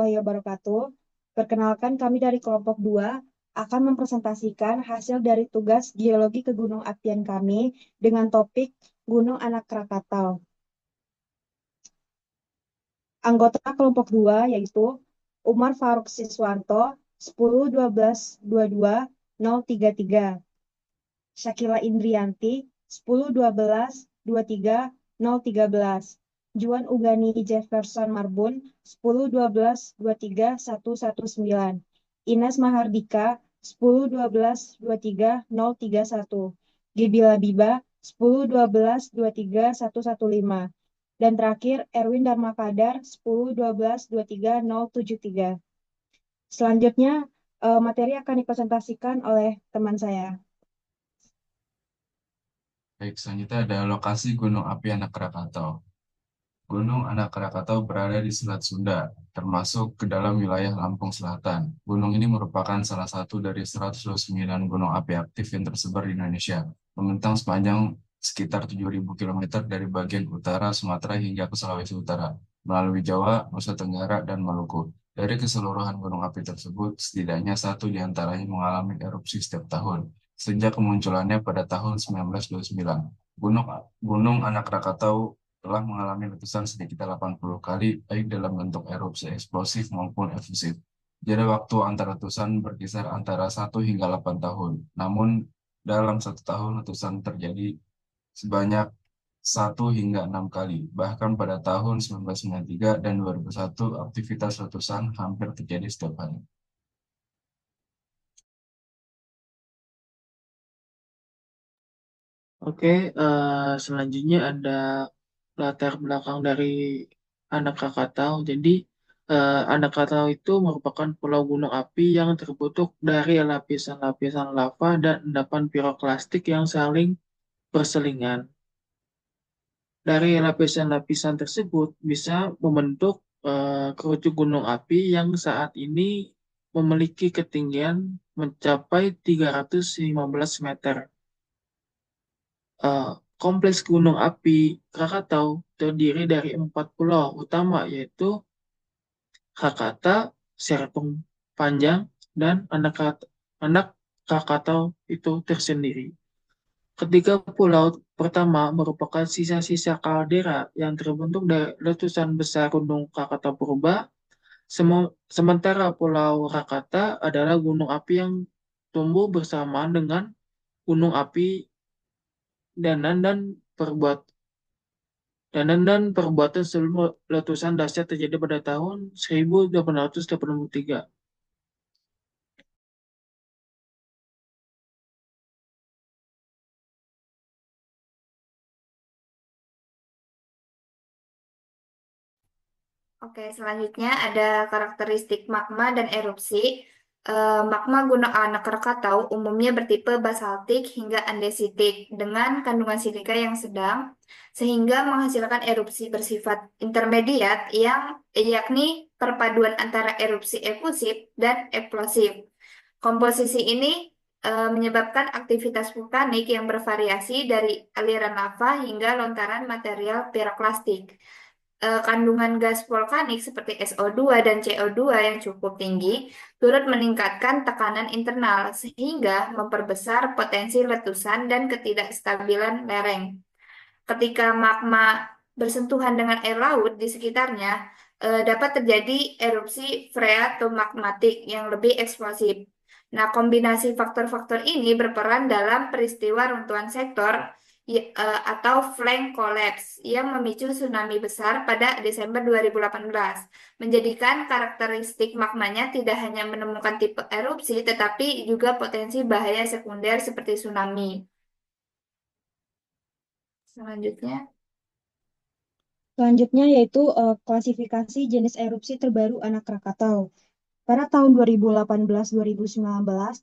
warahmatullahi wabarakatuh. Perkenalkan kami dari kelompok 2 akan mempresentasikan hasil dari tugas geologi ke Gunung Apian kami dengan topik Gunung Anak Krakatau. Anggota kelompok 2 yaitu Umar Faruk Siswanto 10-12-22-033, Syakila Indrianti 10-12-23-013, Juan Ugani Jefferson Marbun 10-12-23-119, Ines Mahardika 10-12-23-031, Gebila Biba 10-12-23-115, dan terakhir Erwin Darmakadar 10-12-23-073. Selanjutnya materi akan dipresentasikan oleh teman saya. Baik, selanjutnya ada lokasi Gunung Api Anak Krakatau. Gunung Anak Krakatau berada di Selat Sunda, termasuk ke dalam wilayah Lampung Selatan. Gunung ini merupakan salah satu dari 129 gunung api aktif yang tersebar di Indonesia, membentang sepanjang sekitar 7.000 km dari bagian utara Sumatera hingga ke Sulawesi Utara, melalui Jawa, Nusa Tenggara, dan Maluku. Dari keseluruhan gunung api tersebut, setidaknya satu di antaranya mengalami erupsi setiap tahun, sejak kemunculannya pada tahun 1929. Gunung Gunung Anak Krakatau telah mengalami letusan sedikit 80 kali, baik dalam bentuk erupsi eksplosif maupun efusif. Jarak waktu antara letusan berkisar antara 1 hingga 8 tahun. Namun, dalam 1 tahun letusan terjadi sebanyak 1 hingga 6 kali. Bahkan pada tahun 1993 dan 2001, aktivitas letusan hampir terjadi setiap hari. Oke, selanjutnya ada latar belakang dari Anak Krakatau. Jadi, Anak Krakatau itu merupakan pulau gunung api yang terbentuk dari lapisan-lapisan lava dan endapan piroklastik yang saling berselingan. Dari lapisan-lapisan tersebut bisa membentuk kerucut gunung api yang saat ini memiliki ketinggian mencapai 315 meter. Eh, Kompleks gunung api Krakatau terdiri dari 4 pulau utama, yaitu Krakatau, Serpong Panjang, dan Anak Krakatau itu tersendiri. Ketiga pulau pertama merupakan sisa-sisa kaldera yang terbentuk dari letusan besar Gunung Krakatau purba. Sementara Pulau Rakata adalah gunung api yang tumbuh bersamaan dengan gunung api Danan dan perbuatan sebelum letusan dahsyat terjadi pada tahun 1883. Oke, selanjutnya ada karakteristik magma dan erupsi. Magma Gunung Anak Krakatau umumnya bertipe basaltik hingga andesitik dengan kandungan silika yang sedang, sehingga menghasilkan erupsi bersifat intermediat yang yakni perpaduan antara erupsi efusif dan eksplosif. Komposisi ini menyebabkan aktivitas vulkanik yang bervariasi dari aliran lava hingga lontaran material piroklastik. Kandungan gas vulkanik seperti SO2 dan CO2 yang cukup tinggi turut meningkatkan tekanan internal sehingga memperbesar potensi letusan dan ketidakstabilan lereng. Ketika magma bersentuhan dengan air laut di sekitarnya, dapat terjadi erupsi freatomagmatik yang lebih eksplosif. Nah, kombinasi faktor-faktor ini berperan dalam peristiwa runtuhan sektor atau flank collapse yang memicu tsunami besar pada Desember 2018, menjadikan karakteristik magmanya tidak hanya menemukan tipe erupsi, tetapi juga potensi bahaya sekunder seperti tsunami. Selanjutnya. Selanjutnya yaitu klasifikasi jenis erupsi terbaru Anak Krakatau. Pada tahun 2018-2019,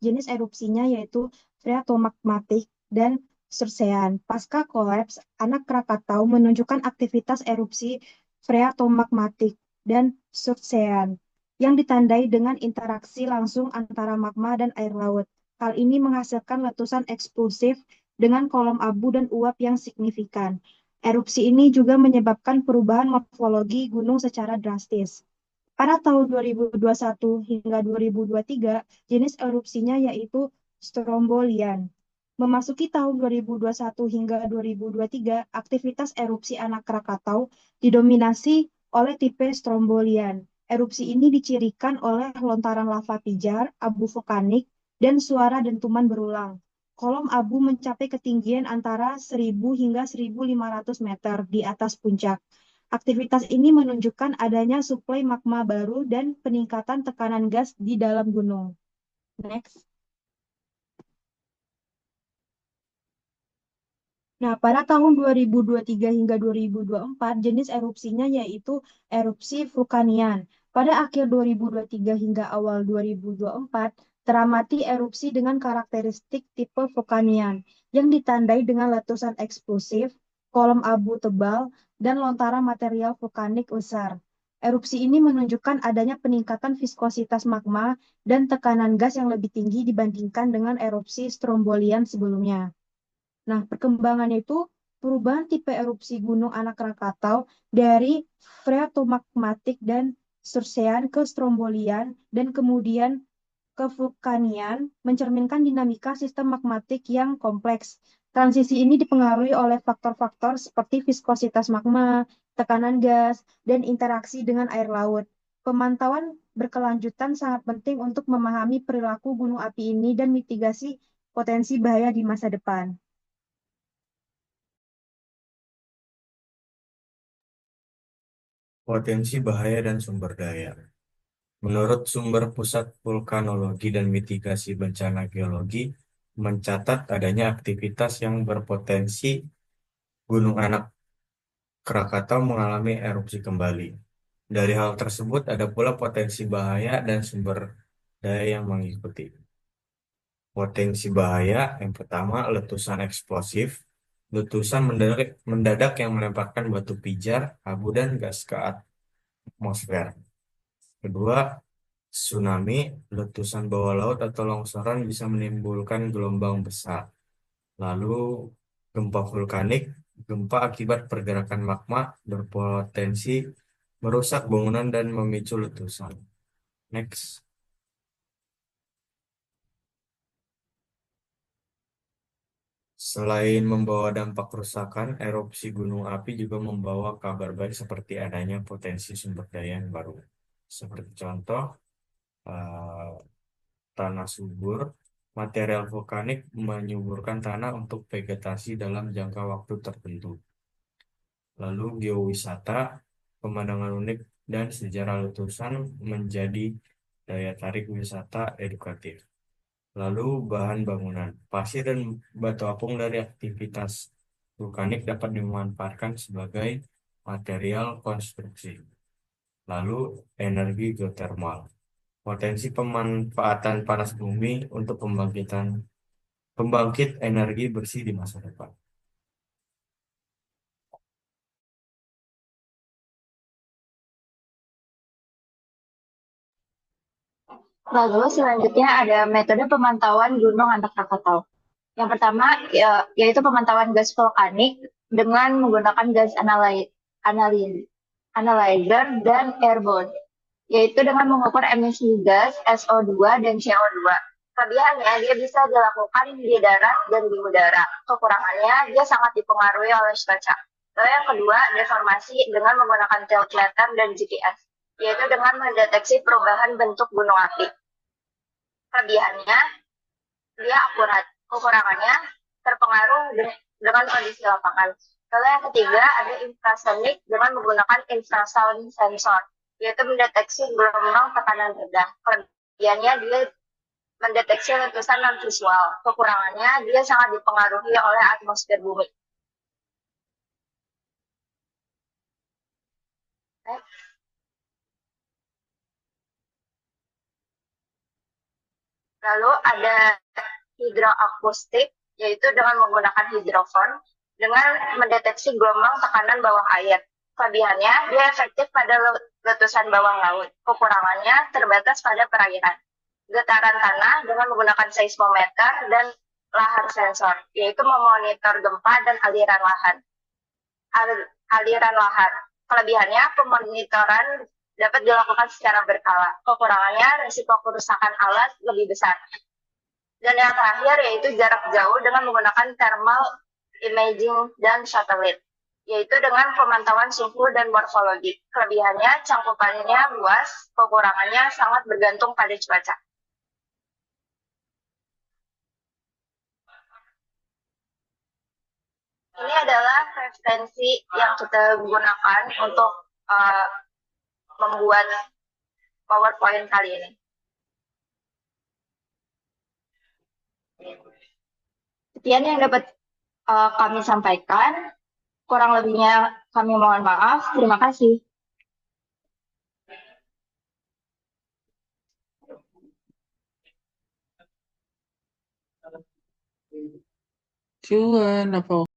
jenis erupsinya yaitu phreatomagmatik dan Sursean. Pasca kolaps, Anak Krakatau menunjukkan aktivitas erupsi phreatomagmatik dan Sursean yang ditandai dengan interaksi langsung antara magma dan air laut. Hal ini menghasilkan letusan eksplosif dengan kolom abu dan uap yang signifikan. Erupsi ini juga menyebabkan perubahan morfologi gunung secara drastis. Pada tahun 2021 hingga 2023, jenis erupsinya yaitu strombolian. Memasuki tahun 2021 hingga 2023, aktivitas erupsi anak Krakatau didominasi oleh tipe strombolian. Erupsi ini dicirikan oleh lontaran lava pijar, abu vulkanik, dan suara dentuman berulang. Kolom abu mencapai ketinggian antara 1.000 hingga 1.500 meter di atas puncak. Aktivitas ini menunjukkan adanya suplai magma baru dan peningkatan tekanan gas di dalam gunung. Next. Nah, pada tahun 2023 hingga 2024, jenis erupsinya yaitu erupsi vulkanian. Pada akhir 2023 hingga awal 2024, teramati erupsi dengan karakteristik tipe vulkanian yang ditandai dengan letusan eksplosif, kolom abu tebal, dan lontaran material vulkanik besar. Erupsi ini menunjukkan adanya peningkatan viskositas magma dan tekanan gas yang lebih tinggi dibandingkan dengan erupsi strombolian sebelumnya. Nah, perkembangannya itu perubahan tipe erupsi Gunung Anak Krakatau dari phreatomagmatik dan sursean ke strombolian dan kemudian ke vulkanian mencerminkan dinamika sistem magmatik yang kompleks. Transisi ini dipengaruhi oleh faktor-faktor seperti viskositas magma, tekanan gas, dan interaksi dengan air laut. Pemantauan berkelanjutan sangat penting untuk memahami perilaku gunung api ini dan mitigasi potensi bahaya di masa depan. Potensi bahaya dan sumber daya. Menurut sumber Pusat Vulkanologi dan Mitigasi Bencana Geologi, mencatat adanya aktivitas yang berpotensi Gunung Anak Krakatau mengalami erupsi kembali. Dari hal tersebut ada pula potensi bahaya dan sumber daya yang mengikuti. Potensi bahaya yang pertama letusan eksplosif. Letusan mendadak yang melemparkan batu pijar, abu dan gas ke atmosfer. Kedua, tsunami, letusan bawah laut atau longsoran bisa menimbulkan gelombang besar. Lalu, gempa vulkanik, gempa akibat pergerakan magma berpotensi merusak bangunan dan memicu letusan. Next. Selain membawa dampak kerusakan, erupsi gunung api juga membawa kabar baik seperti adanya potensi sumber daya yang baru. Seperti contoh, eh, tanah subur, material vulkanik menyuburkan tanah untuk vegetasi dalam jangka waktu tertentu. Lalu geowisata, pemandangan unik dan sejarah letusan menjadi daya tarik wisata edukatif. Lalu bahan bangunan, pasir dan batu apung dari aktivitas vulkanik dapat dimanfaatkan sebagai material konstruksi. Lalu energi geotermal. Potensi pemanfaatan panas bumi untuk pembangkit energi bersih di masa depan. Lalu selanjutnya ada metode pemantauan Gunung Anak Krakatau. Yang pertama yaitu pemantauan gas vulkanik dengan menggunakan gas analyzer dan airborne, yaitu dengan mengukur emisi gas SO2 dan CO2. Kelebihannya dia bisa dilakukan di darat dan di udara. Kekurangannya dia sangat dipengaruhi oleh cuaca. Lalu yang kedua, deformasi dengan menggunakan telemeter dan GPS, yaitu dengan mendeteksi perubahan bentuk gunung api. Kelebihannya dia akurat. Kekurangannya terpengaruh dengan kondisi lapangan. Lalu yang ketiga ada infrasonik dengan menggunakan infrasound sensor, yaitu mendeteksi gelombang tekanan rendah. Kelebihannya dia mendeteksi letusan non visual. Kekurangannya dia sangat dipengaruhi oleh atmosfer bumi. Lalu ada hidroakustik, yaitu dengan menggunakan hidrofon dengan mendeteksi gelombang tekanan bawah air. Kelebihannya, dia efektif pada letusan bawah laut. Kekurangannya terbatas pada perairan. Getaran tanah dengan menggunakan seismometer dan lahar sensor, yaitu memonitor gempa dan aliran lahar. Kelebihannya, pemonitoran dapat dilakukan secara berkala. Kekurangannya, risiko kerusakan alat lebih besar. Dan yang terakhir yaitu jarak jauh dengan menggunakan thermal imaging dan satelit, yaitu dengan pemantauan suhu dan morfologi. Kelebihannya, cangkupannya luas, kekurangannya sangat bergantung pada cuaca. Ini adalah referensi yang kita gunakan untuk membuat PowerPoint kali ini. Sekian yang dapat kami sampaikan. Kurang lebihnya kami mohon maaf. Terima kasih. Cuan, apa